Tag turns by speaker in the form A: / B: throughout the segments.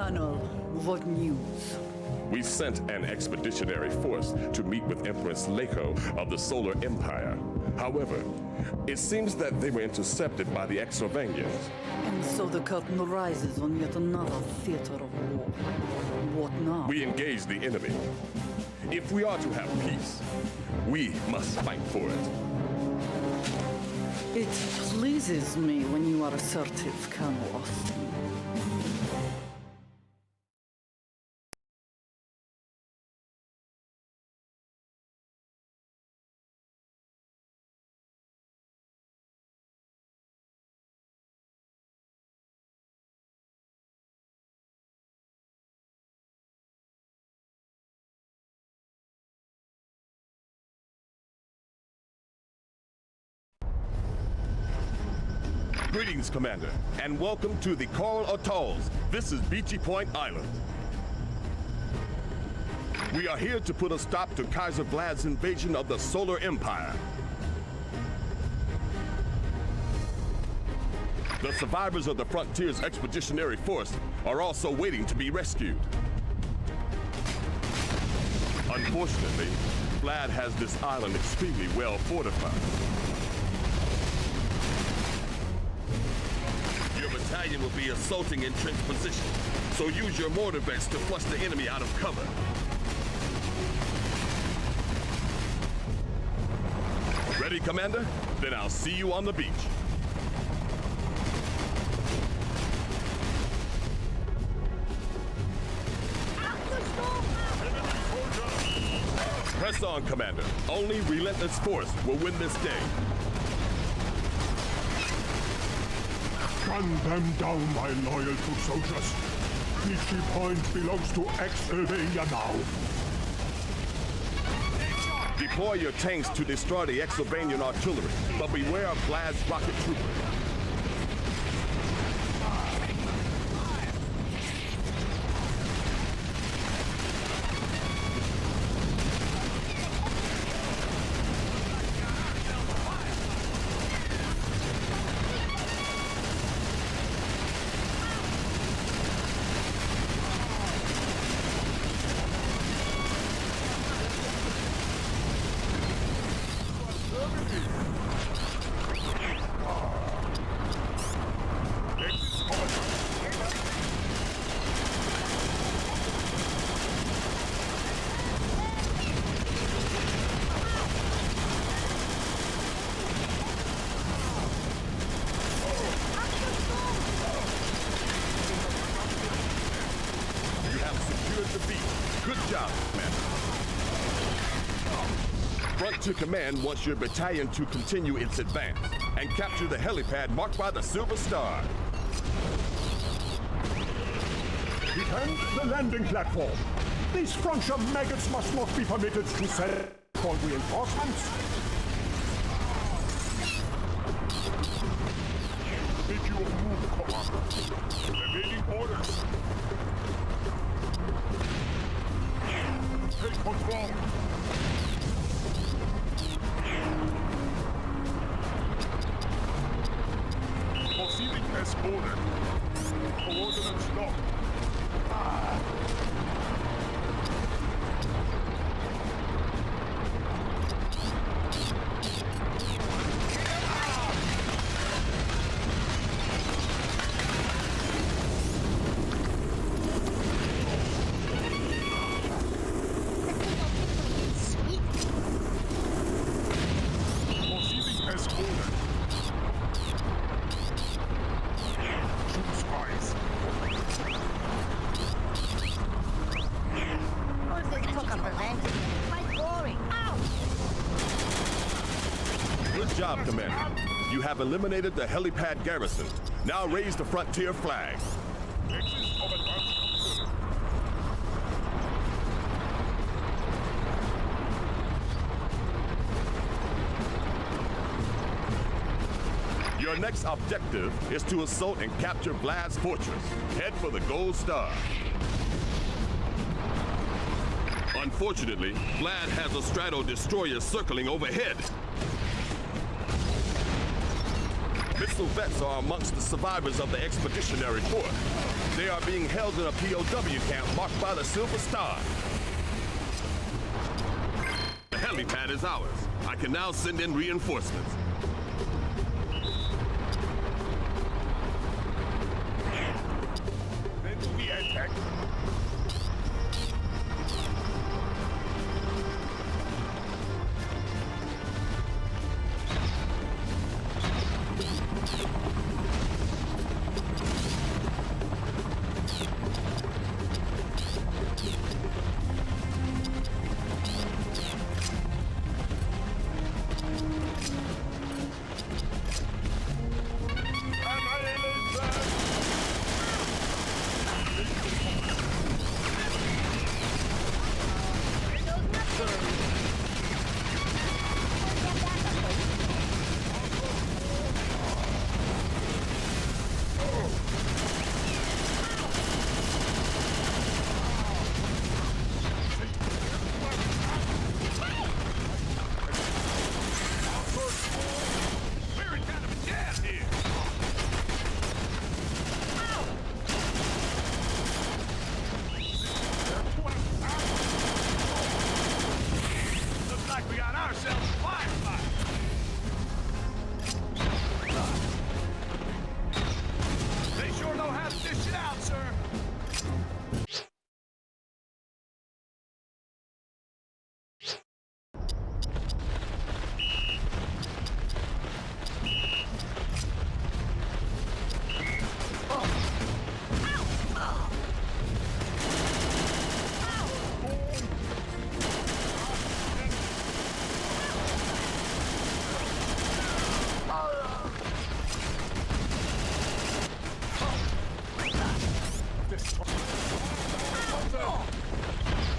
A: Colonel, what news?
B: We sent an expeditionary force to meet with Empress Lako of the Solar Empire. However, it seems that they were intercepted by the Xylvanians.
A: And so the curtain rises on yet another theater of war. What now?
B: We engage the enemy. If we are to have peace, we must fight for it.
A: It pleases me when you are assertive, Colonel Austin.
B: Greetings, Commander, and welcome to the Coral Atolls. This is Beachy Point Island. We are here to put a stop to Kaiser Vlad's invasion of the Solar Empire. The survivors of the Frontier's Expeditionary Force are also waiting to be rescued. Unfortunately, Vlad has this island extremely well fortified. Battalion will be assaulting entrenched position, so use your mortar vents to flush the enemy out of cover. Ready, Commander? Then I'll see you on the beach. Press on, Commander. Only relentless force will win this day.
C: Gun them down, my loyal foot soldiers. Beachy Point belongs to Xylvania now.
B: Deploy your tanks to destroy the Xylvanian artillery, but beware of Vlad's rocket troopers. Front to command wants your battalion to continue its advance and capture the helipad marked by the Silver Star.
C: Defend the landing platform. These frontier maggots must not be permitted to send for reinforcements. Make your move, Commander. Awaiting orders. Take control. Proceeding as ordered. Coordinates locked.
B: Good job, Commander. You have eliminated the helipad garrison. Now raise the Frontier flag. Your next objective is to assault and capture Vlad's fortress. Head for the Gold Star. Unfortunately, Vlad has a strato destroyer circling overhead. Missile vets are amongst the survivors of the expeditionary force. They are being held in a POW camp marked by the Silver Star. The helipad is ours. I can now send in reinforcements.
C: Then we attack.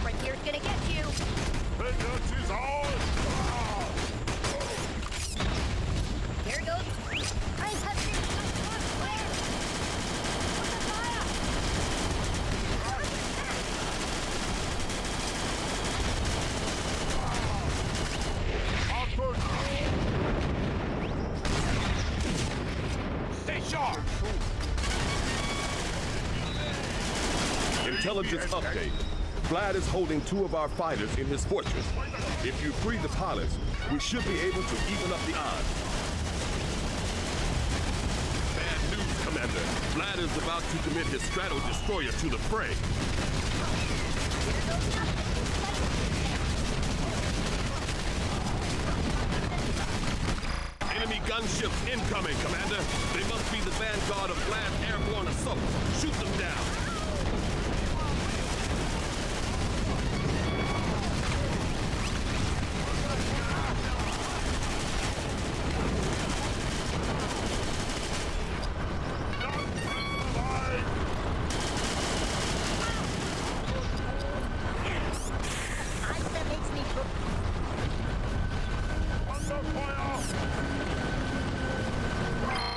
D: Frontier's gonna get you.
C: Vengeance is ours!
D: Here goes. I'm touching. Fire! What's the fire?
C: Stay sharp!
B: Intelligence update. Vlad is holding 2 of our fighters in his fortress. If you free the pilots, we should be able to even up the odds. Bad news, Commander. Vlad is about to commit his strato-destroyer to the fray. Enemy gunships incoming, Commander. They must be the vanguard of Vlad's airborne assault. Shoot them down.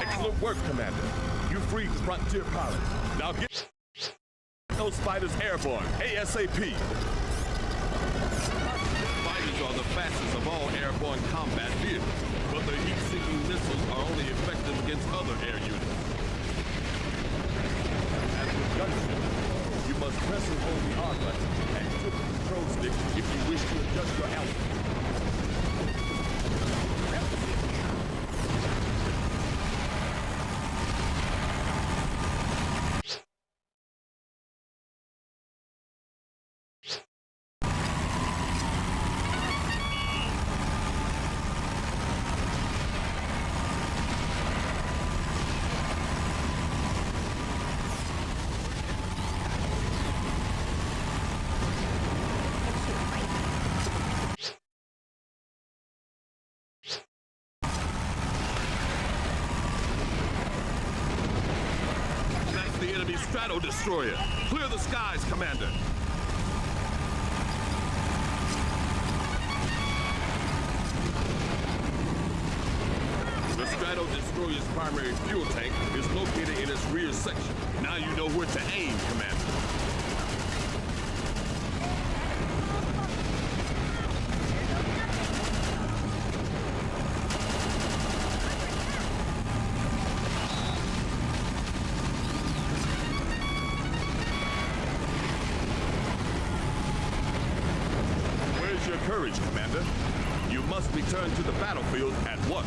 B: Excellent work, Commander. You freed the frontier pilots. Now get those fighters airborne, ASAP. Fighters are the fastest of all airborne combat vehicles, but their heat-seeking missiles are only effective against other air units. As with gunships, you must press and hold the R button and tilt the control stick if you wish to adjust your altitude. Strato destroyer. Clear the skies, Commander. The Strato destroyer's primary fuel tank is located in its rear section. Now you know where to aim, Commander. courage, Commander? You must return to the battlefield at once.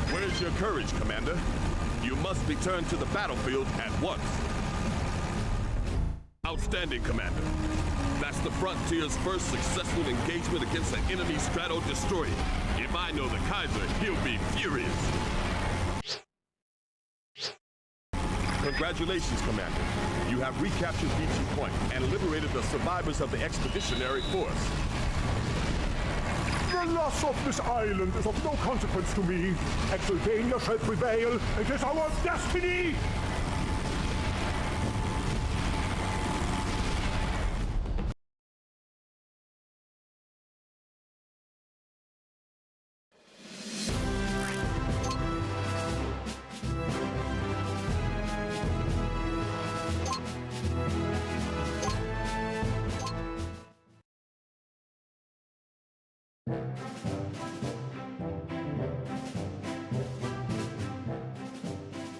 B: Where's your courage, Commander? You must return to the battlefield at once. Outstanding, Commander. That's the Frontier's first successful engagement against an enemy strato-destroyer. If I know the Kaiser, he'll be furious. Congratulations, Commander. You have recaptured Beachy Point and liberated the survivors of the Expeditionary Force.
C: The loss of this island is of no consequence to me. Xylvania shall prevail. It is our destiny!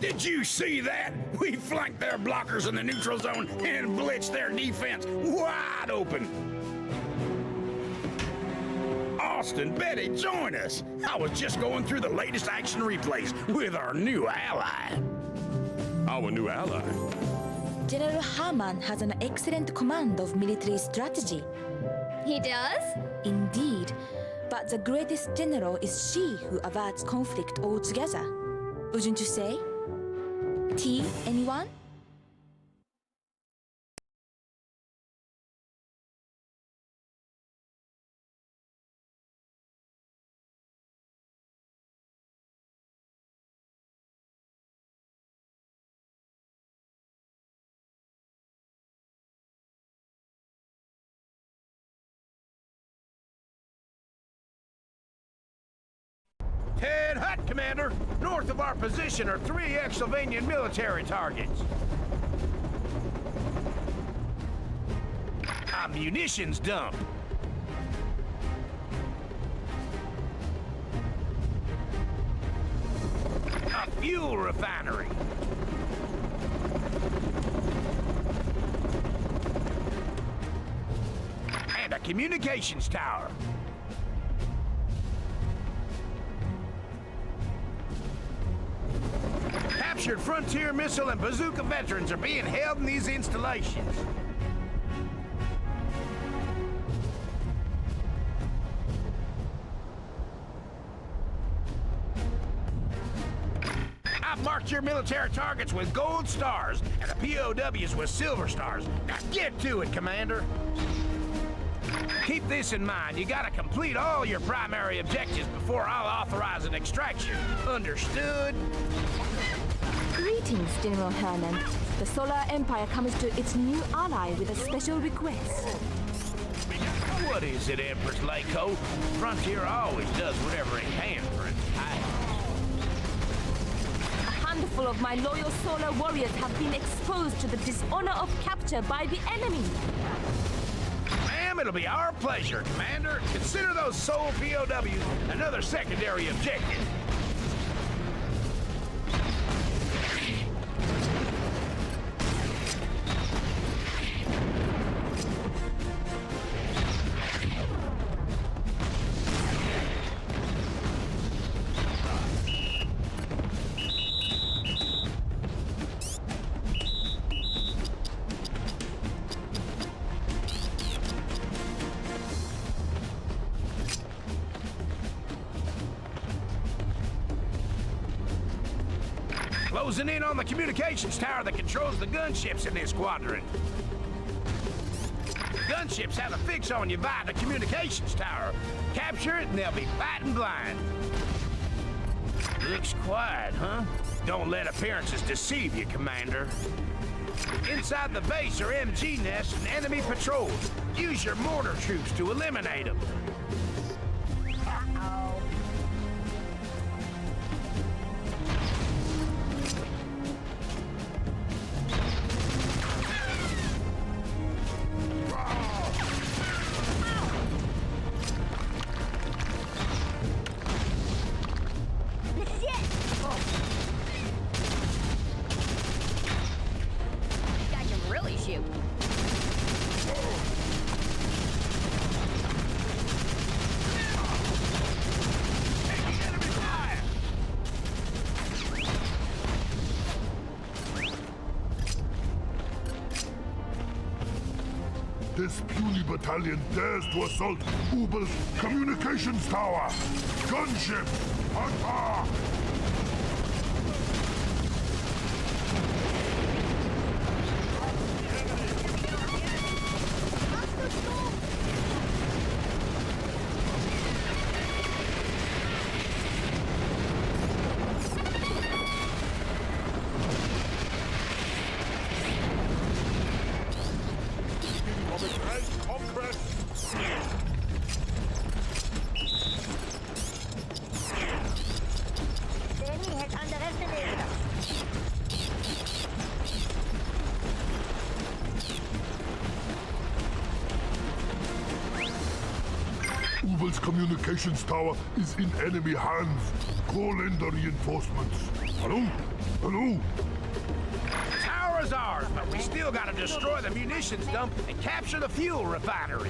E: Did you see that? We flanked their blockers in the neutral zone and blitzed their defense wide open. Austin, Betty, join us. I was just going through the latest action replays with our new ally.
B: Our new ally?
F: General Harman has an excellent command of military strategy.
D: He does?
F: Indeed. But the greatest general is she who averts conflict altogether. Wouldn't you say? Tea, anyone?
E: Head hut, Commander. North of our position are 3 Xylvanian military targets. A munitions dump. A fuel refinery. And a communications tower. Captured Frontier missile and bazooka veterans are being held in these installations. I've marked your military targets with gold stars and the POWs with silver stars. Now get to it, Commander. Keep this in mind. You gotta complete all your primary objectives before I'll authorize an extraction. Understood?
G: Greetings, General Herman. The Solar Empire comes to its new ally with a special request.
E: What is it, Empress Leiko? Frontier always does whatever it can for its ally.
G: A handful of my loyal Solar warriors have been exposed to the dishonor of capture by the enemy.
E: Ma'am, it'll be our pleasure, Commander. Consider those sole POWs another secondary objective. Closing in on the communications tower that controls the gunships in this quadrant. Gunships have a fix on you via the communications tower. Capture it and they'll be fighting blind. Looks quiet, huh? Don't let appearances deceive you, Commander. Inside the base are MG nests and enemy patrols. Use your mortar troops to eliminate them.
H: this puny battalion dares to assault Ubel's communications tower! Gunship! Attack!
D: The enemy has underestimated us.
H: Ubel's communications tower is in enemy hands. Call in the reinforcements. Hello? Hello?
E: The tower is ours, but we still gotta destroy the munitions dump and capture the fuel refinery.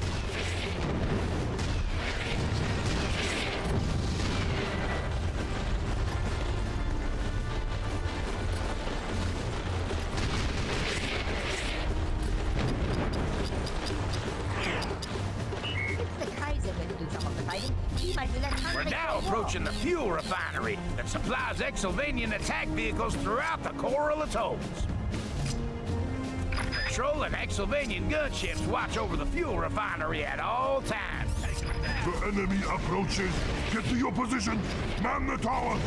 D: The Kaiser will do some of the fighting. He might be left
E: We're now approaching the fuel refinery that supplies Xylvanian attack vehicles throughout the coral atolls. Patrol and Xylvanian gunships watch over the fuel refinery at all times.
H: The enemy approaches. Get to your position. Man the tower.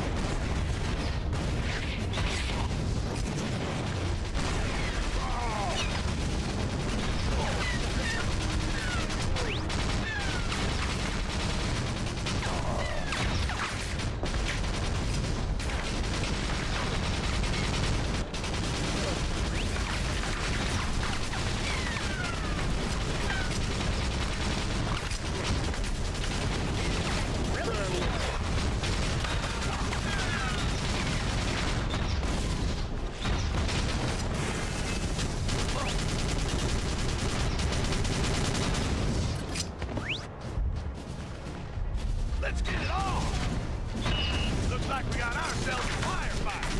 E: Let's get it on! Looks like we got ourselves a firefight.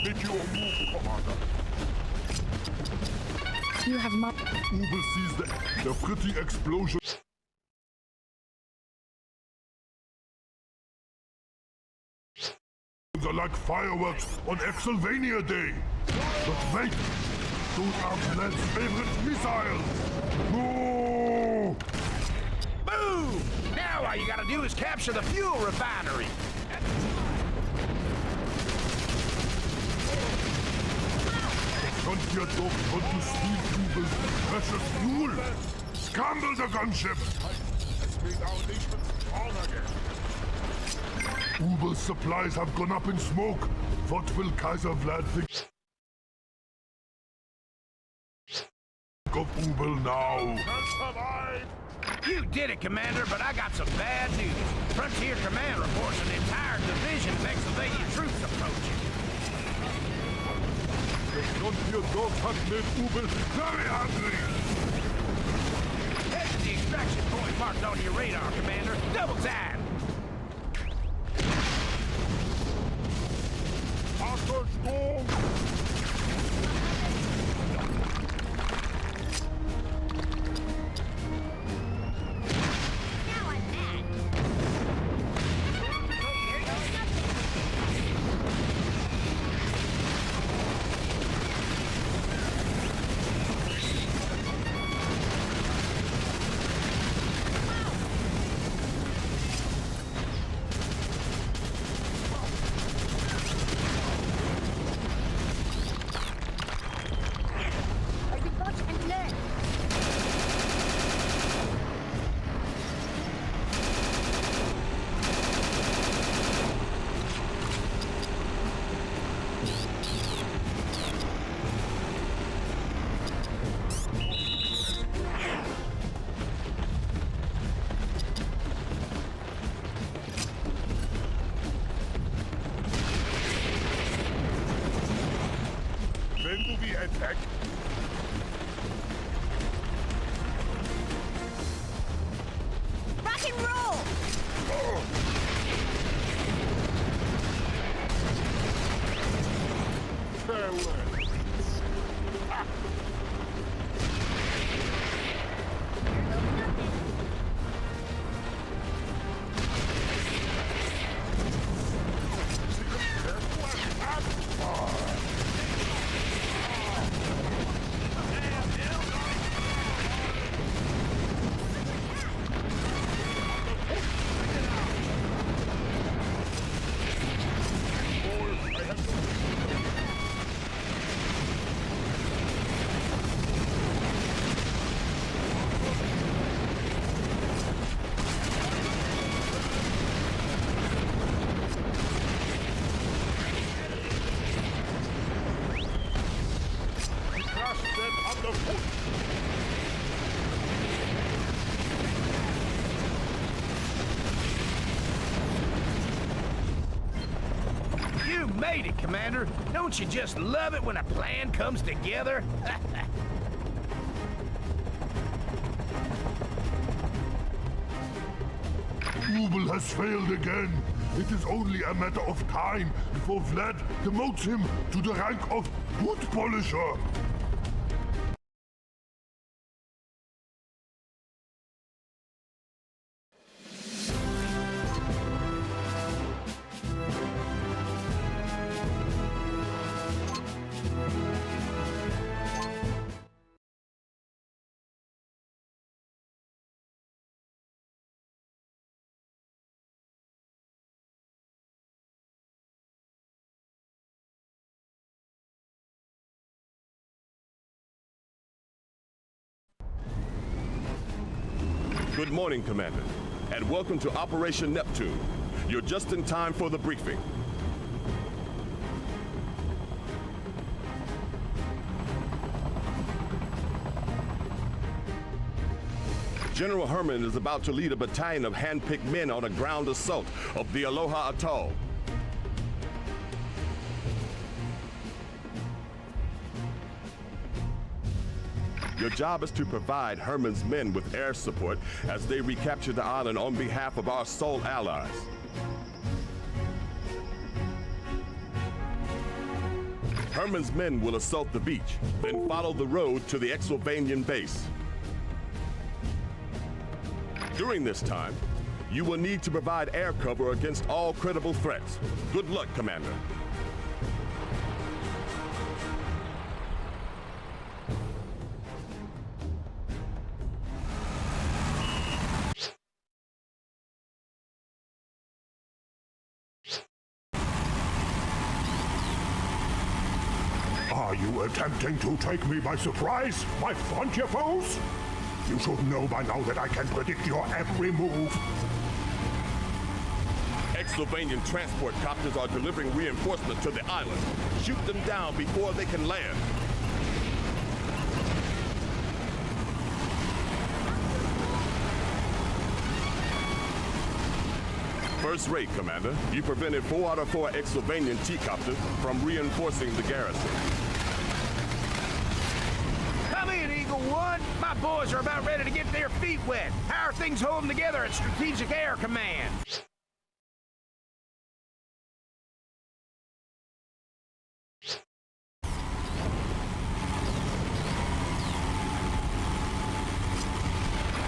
H: Make your move, Commander.
F: You have my...
H: Ubel sees the pretty explosion. They're like fireworks on Xylvania Day. But wait, those are Vlad's favorite missiles. No!
E: Boom! Now all you gotta do is capture the fuel refinery.
H: Frontier dogs want to steal Ubel's precious fuel. Scramble the gunship.
C: Let's make our nation strong again.
H: Ubel's supplies have gone up in smoke. What will Kaiser Vlad think of Ubel now?
E: You did it, Commander, but I got some bad news. Frontier Command reports an entire division of Xylvania troops approaching.
H: The frontier dogs have made Ubel very angry.
E: Head to the extraction point marked on your radar, Commander. Double time!
H: After storm!
D: Now I'm mad. Here goes nothing. Are you watch and learn?
H: When do we attack?
D: Rock and roll!
H: fireworks.
E: You made it, Commander. Don't you just love it when a plan comes together?
H: Rubel has failed again. It is only a matter of time before Vlad demotes him to the rank of boot polisher.
B: Good morning, Commander, and welcome to Operation Neptune. You're just in time for the briefing. General Herman is about to lead a battalion of hand-picked men on a ground assault of the Aloha Atoll. Your job is to provide Herman's men with air support as they recapture the island on behalf of our sole allies. Herman's men will assault the beach, then follow the road to the Xylvanian base. During this time, you will need to provide air cover against all credible threats. Good luck, Commander.
C: Are you attempting to take me by surprise, my frontier foes? You should know by now that I can predict your every move.
B: Xylvanian transport copters are delivering reinforcements to the island. Shoot them down before they can land. First rate, Commander. You prevented 4 out of 4 Xylvanian T-copters from reinforcing the garrison.
E: Come in, Eagle One. My boys are about ready to get their feet wet. How are things holding together at Strategic Air Command?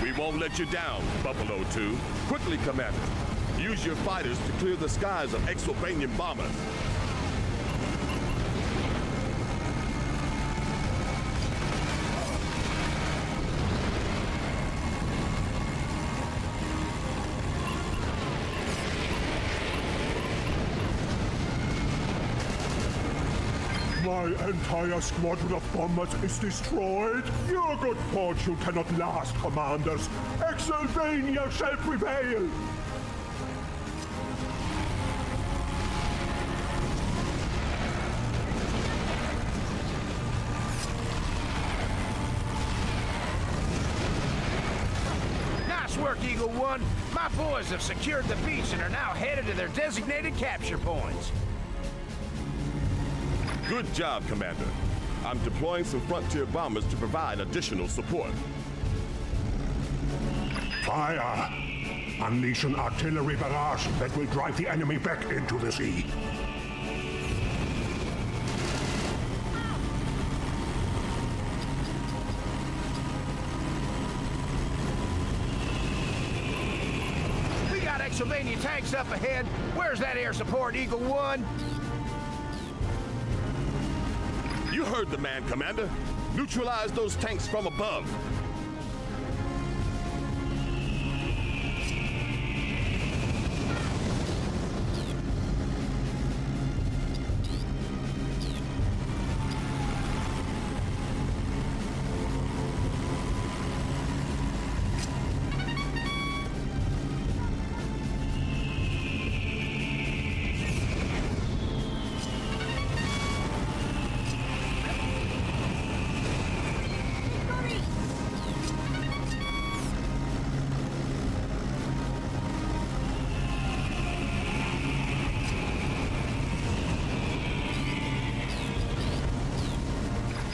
B: We won't let you down, Buffalo 2. Quickly, Commander. Use your fighters to clear the skies of Xylvanian bombers.
C: My entire squadron of bombers is destroyed. Your good fortune cannot last, commanders. Xylvania shall prevail.
E: Nice work, Eagle One. My boys have secured the beach and are now headed to their designated capture points.
B: Good job, Commander. I'm deploying some frontier bombers to provide additional support.
C: Fire! Unleash an artillery barrage that will drive the enemy back into the sea.
E: Xylvania tanks up ahead. Where's that air support, Eagle 1?
B: You heard the man, Commander. Neutralize those tanks from above.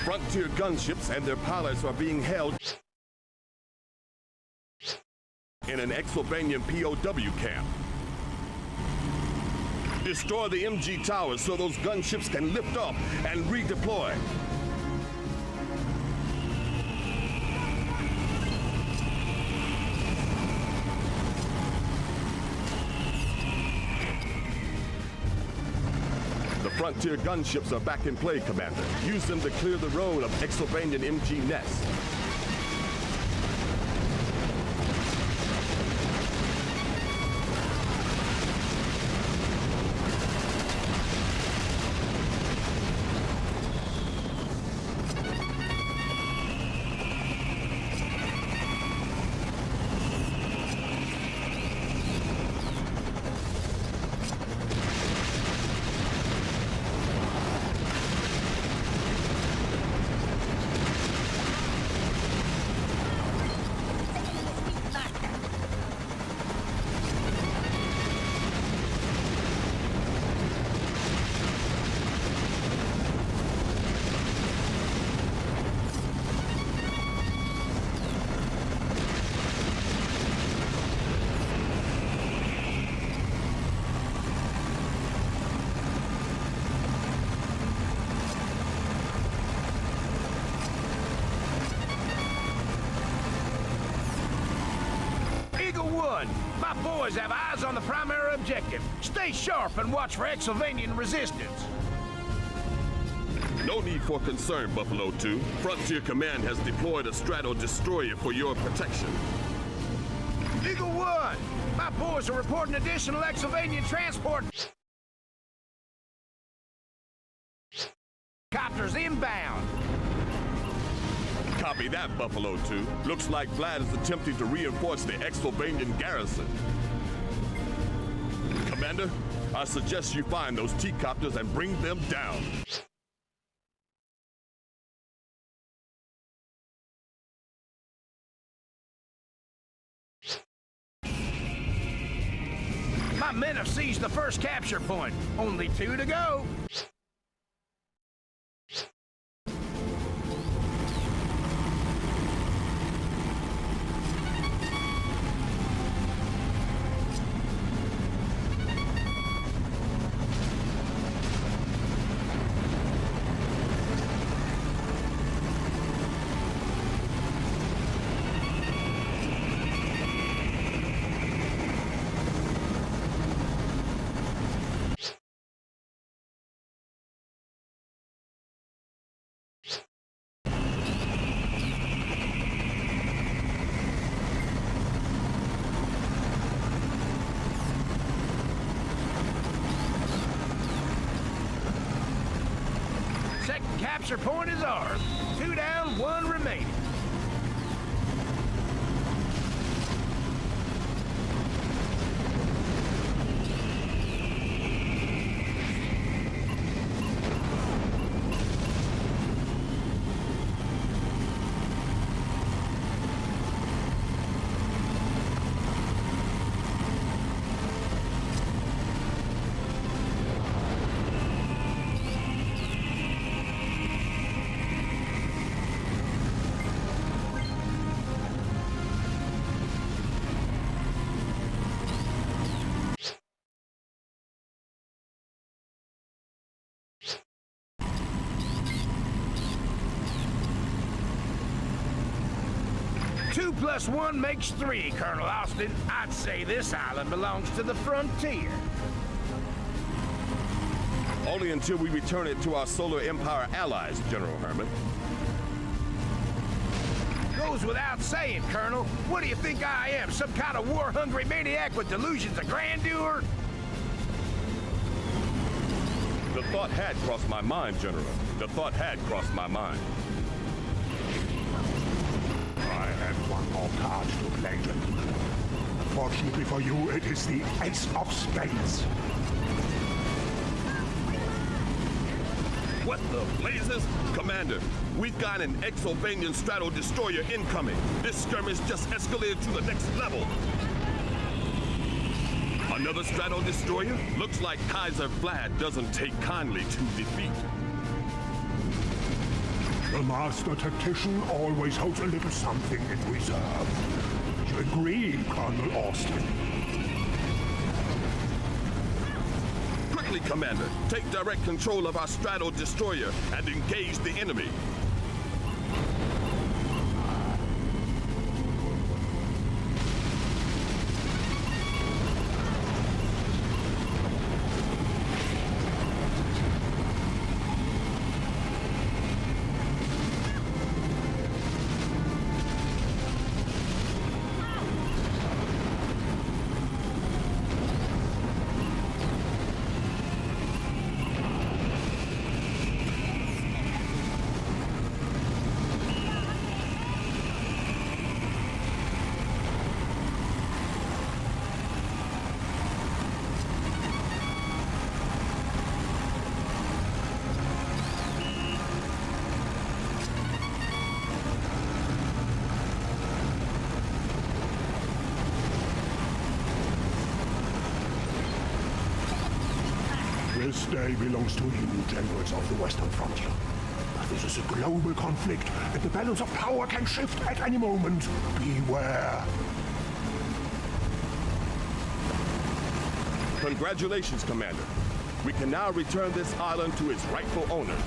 B: Frontier gunships and their pilots are being held in an Xylvanian POW camp. Destroy the MG towers so those gunships can lift off and redeploy. Frontier gunships are back in play, Commander. Use them to clear the road of Xylvanian MG nests.
E: My boys have eyes on the primary objective. Stay sharp and watch for Xylvanian resistance.
B: No need for concern, Buffalo 2. Frontier Command has deployed a Strato destroyer for your protection.
E: Eagle 1, my boys are reporting additional Xylvanian transport copters inbound.
B: Copy that, Buffalo 2. Looks like Vlad is attempting to reinforce the Xylvanian garrison. Commander, I suggest you find those T-copters and bring them down.
E: My men have seized the first capture point. Only 2 to go. Capture point is ours. 2 down, 1 remaining. plus 1 makes 3, Colonel Austin. I'd say this island belongs to the frontier.
B: Only until we return it to our Solar Empire allies, General Herman.
E: Goes without saying, Colonel. What do you think I am, some kind of war-hungry maniac with delusions of grandeur?
B: The thought had crossed my mind, General. The thought had crossed my mind.
C: I have one more card to play, gentlemen. Unfortunately for you, it is the Ace of Spades.
B: What the blazes? Commander, we've got an Xylvanian straddle destroyer incoming. This skirmish just escalated to the next level. Another straddle destroyer? Looks like Kaiser Vlad doesn't take kindly to defeat.
C: The master tactician always holds a little something in reserve. You agree, Colonel Austin?
B: Quickly, Commander, take direct control of our straddle destroyer and engage the enemy.
C: This day belongs to you, generals of the Western Frontier. But this is a global conflict, and the balance of power can shift at any moment. Beware.
B: Congratulations, Commander. We can now return this island to its rightful owners.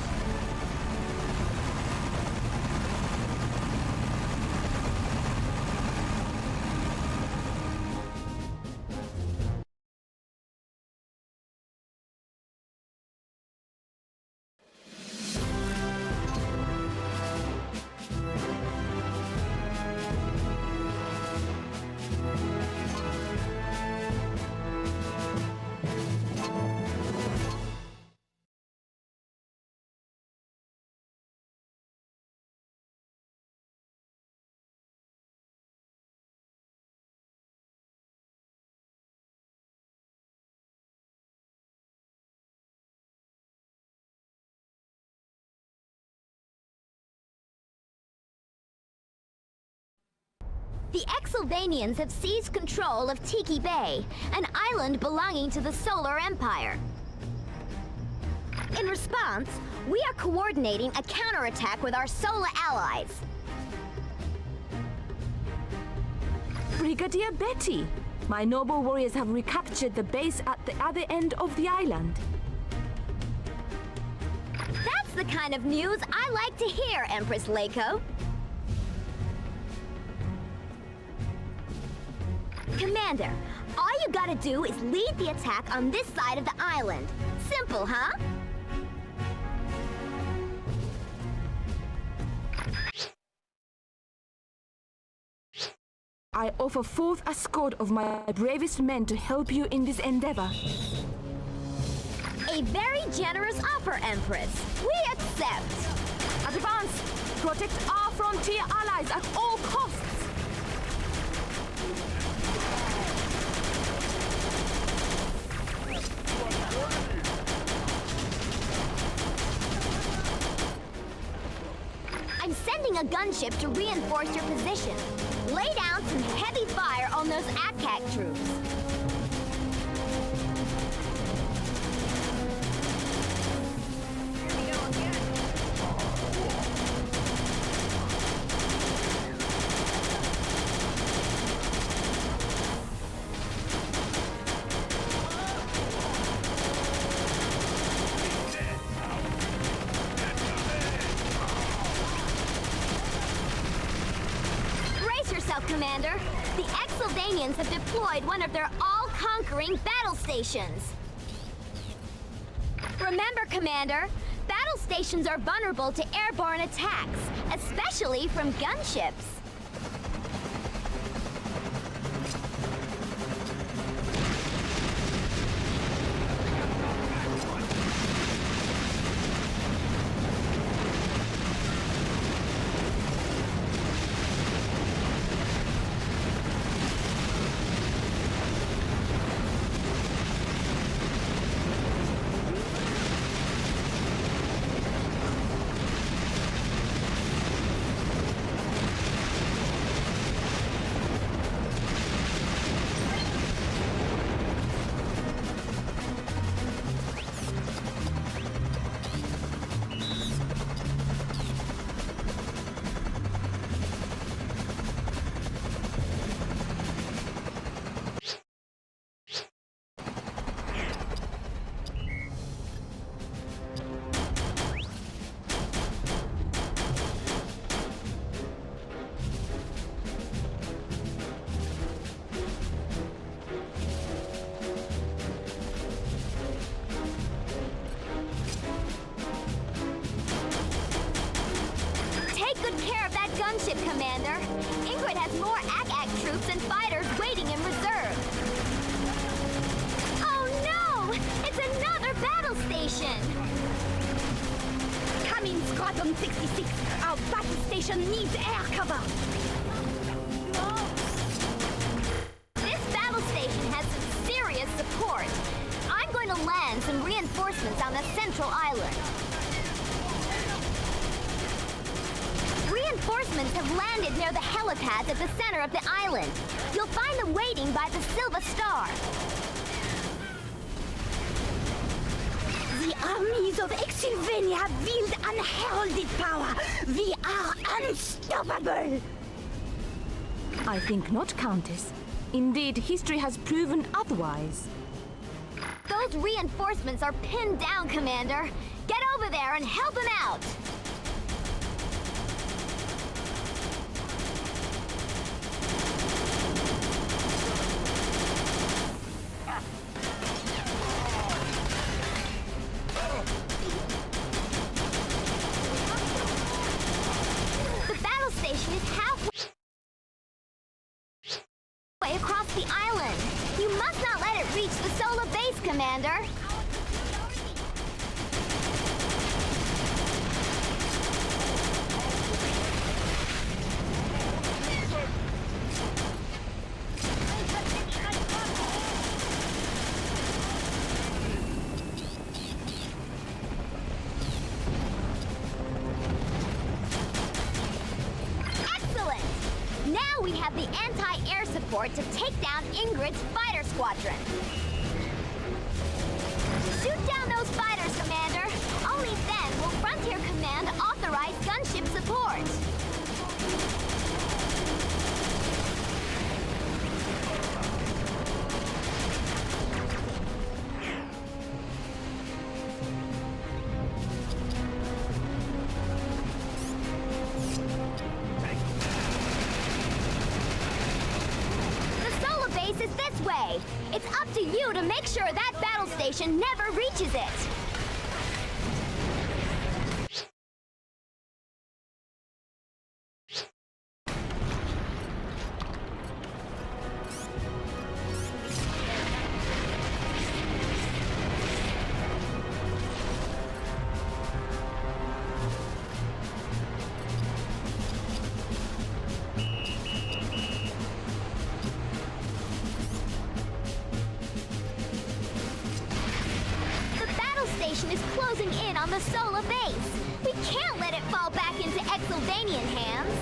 D: The Xylvanians have seized control of Tiki Bay, an island belonging to the Solar Empire. In response, we are coordinating a counterattack with our solar allies.
G: Brigadier Betty, my noble warriors have recaptured the base at the other end of the island.
D: That's the kind of news I like to hear, Empress Leiko. Commander, all you gotta do is lead the attack on this side of the island. Simple, huh?
G: I offer forth a escort of my bravest men to help you in this endeavor.
D: A very generous offer, Empress. We accept.
G: Advance! Protect our frontier allies at all costs!
D: I'm sending a gunship to reinforce your position. Lay down some heavy fire on those ACAC troops. Commander. The Xylvanians have deployed one of their all-conquering battle stations. Remember, Commander, battle stations are vulnerable to airborne attacks, especially from gunships. Gunship, Commander. Ingrid has more ACAC troops and fighters waiting in reserve. Oh no! It's another battle station!
I: Come in, Squadron 66. Our battle station needs air cover.
D: This battle station has some serious support. I'm going to land some reinforcements on the central island. Reinforcements have landed near the helipads at the center of the island. You'll find them waiting by the Silver Star.
I: The armies of Xylvania wield unheralded power. We are unstoppable.
G: I think not, Countess. Indeed, history has proven otherwise.
D: Those reinforcements are pinned down, Commander. Get over there and help them out. Across the island. You must not let it reach the solar base, Commander. Now we have the anti-air support to take down Ingrid's fighter squadron. Shoot down those fighters, Commander. Only then will Frontier Command authorize gunship support. Is this way. It's up to you to make sure that battle station never reaches it. Is closing in on the solar base. We can't let it fall back into Xylvanian hands.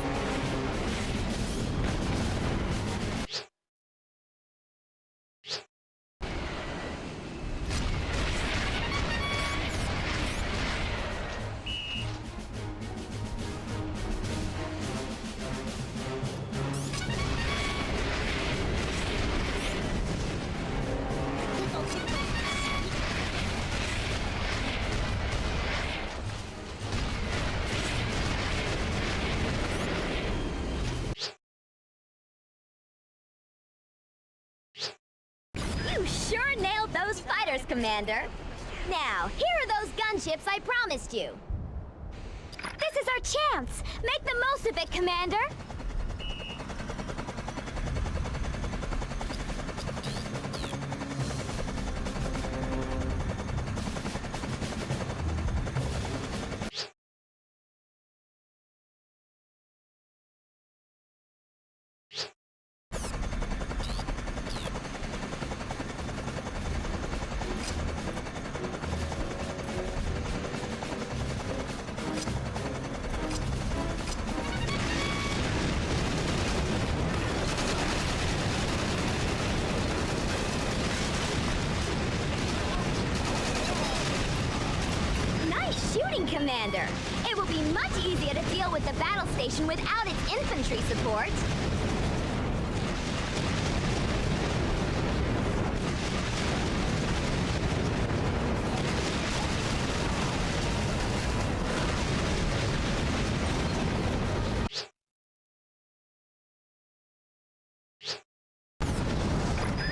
D: Commander. Now, here are those gunships I promised you. This is our chance! Make the most of it, Commander! Commander. It will be much easier to deal with the battle station without its infantry support.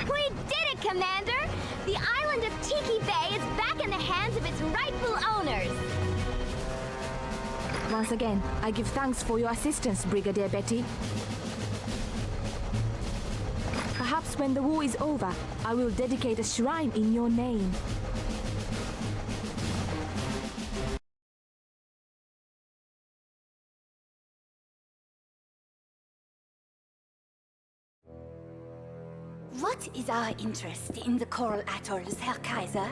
D: We did it, Commander! The island of Tiki Bay is back in the hands of its rightful owners.
G: Once again, I give thanks for your assistance, Brigadier Betty. Perhaps when the war is over, I will dedicate a shrine in your name.
I: What is our interest in the Coral Atolls, Herr Kaiser?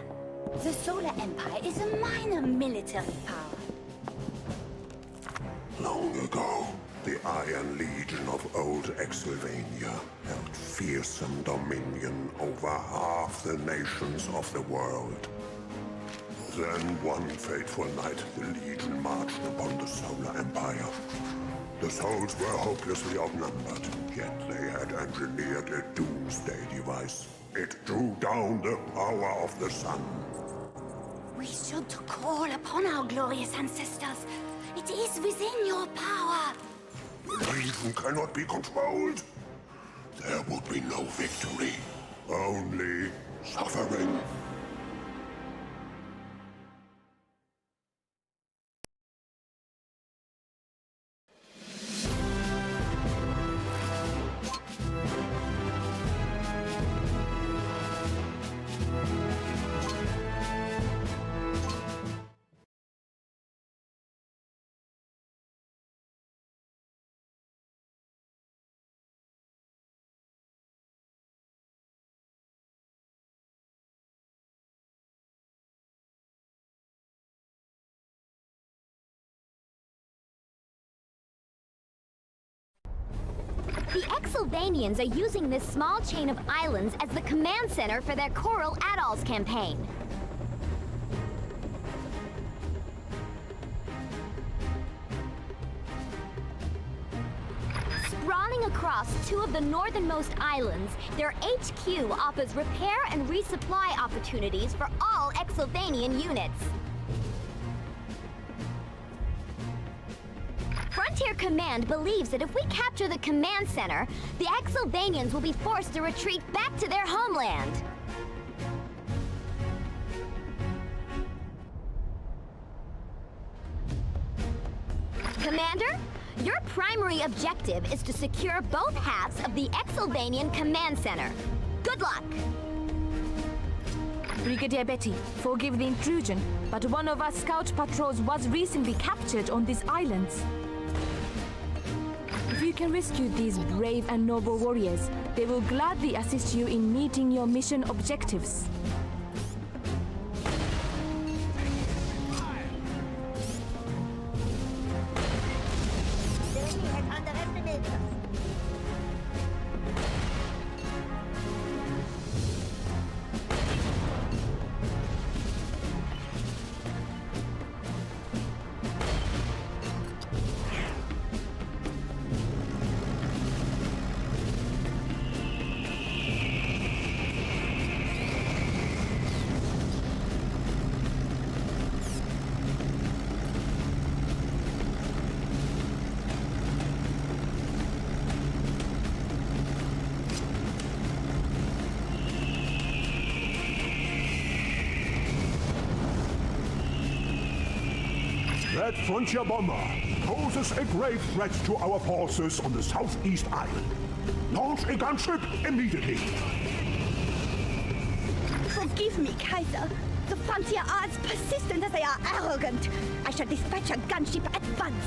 I: The Solar Empire is a minor military power.
C: Long ago, the Iron Legion of old Xylvania held fearsome dominion over half the nations of the world. Then one fateful night, the Legion marched upon the Solar Empire. The souls were hopelessly outnumbered, yet they had engineered a doomsday device. It drew down the power of the sun.
I: We should call upon our glorious ancestors. It is within your power.
C: The Legion cannot be controlled. There would be no victory, only suffering.
D: The Xylvanians are using this small chain of islands as the command center for their Coral Atolls campaign. Sprawling across two of the northernmost islands, their HQ offers repair and resupply opportunities for all Xylvanian units. Frontier Command believes that if we capture the command center, the Xylvanians will be forced to retreat back to their homeland. Commander, your primary objective is to secure both halves of the Xylvanian command center. Good luck!
G: Brigadier Betty, forgive the intrusion, but one of our scout patrols was recently captured on these islands. If you can rescue these brave and noble warriors, they will gladly assist you in meeting your mission objectives.
H: That frontier bomber poses a grave threat to our forces on the southeast island. Launch a gunship immediately.
I: Forgive me, Kaiser. The frontier are as persistent as they are arrogant. I shall dispatch a gunship at once.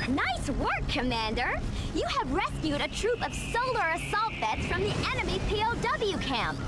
D: Nice work, Commander! You have rescued a troop of solar assault vets from the enemy POW camp.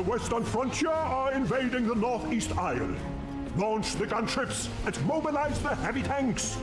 C: western frontier are invading the northeast isle. Launch the gunships and mobilize the heavy tanks.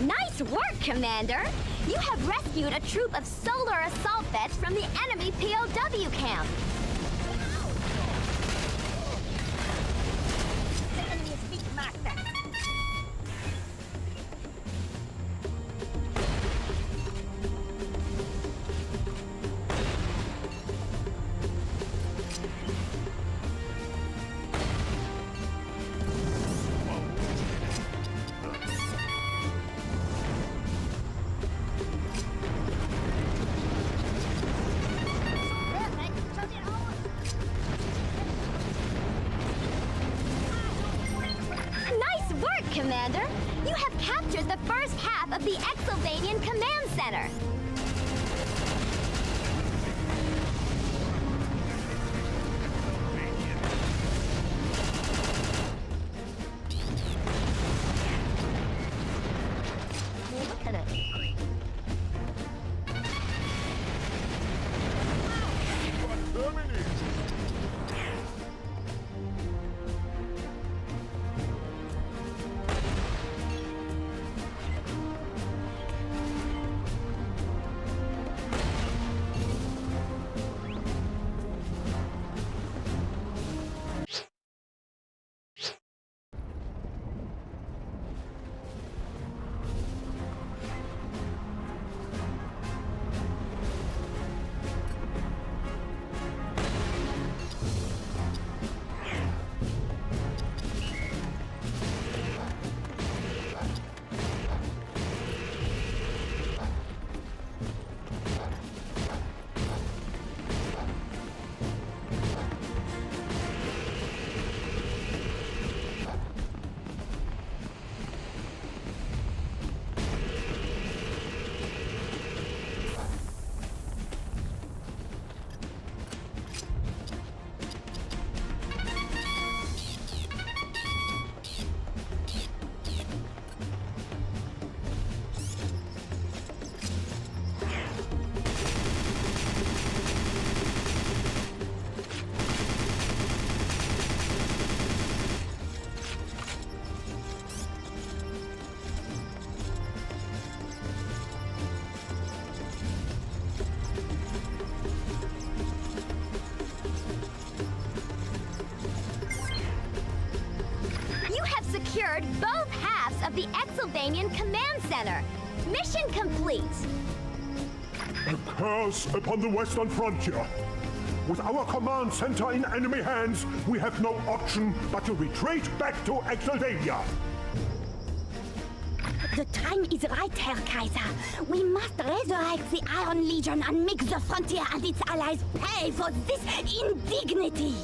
D: Nice work, Commander! You have rescued a troop of solar assault vets from the enemy POW camp. Commander, you have captured the first half of the Xylvanian Command Center. Look at it. secured both halves of the Xylvanian Command Center. Mission complete.
H: A curse upon the western frontier. With our command center in enemy hands, we have no option but to retreat back to Xylvania.
I: The time is right, Herr Kaiser. We must resurrect the Iron Legion and make the frontier and its allies pay for this indignity.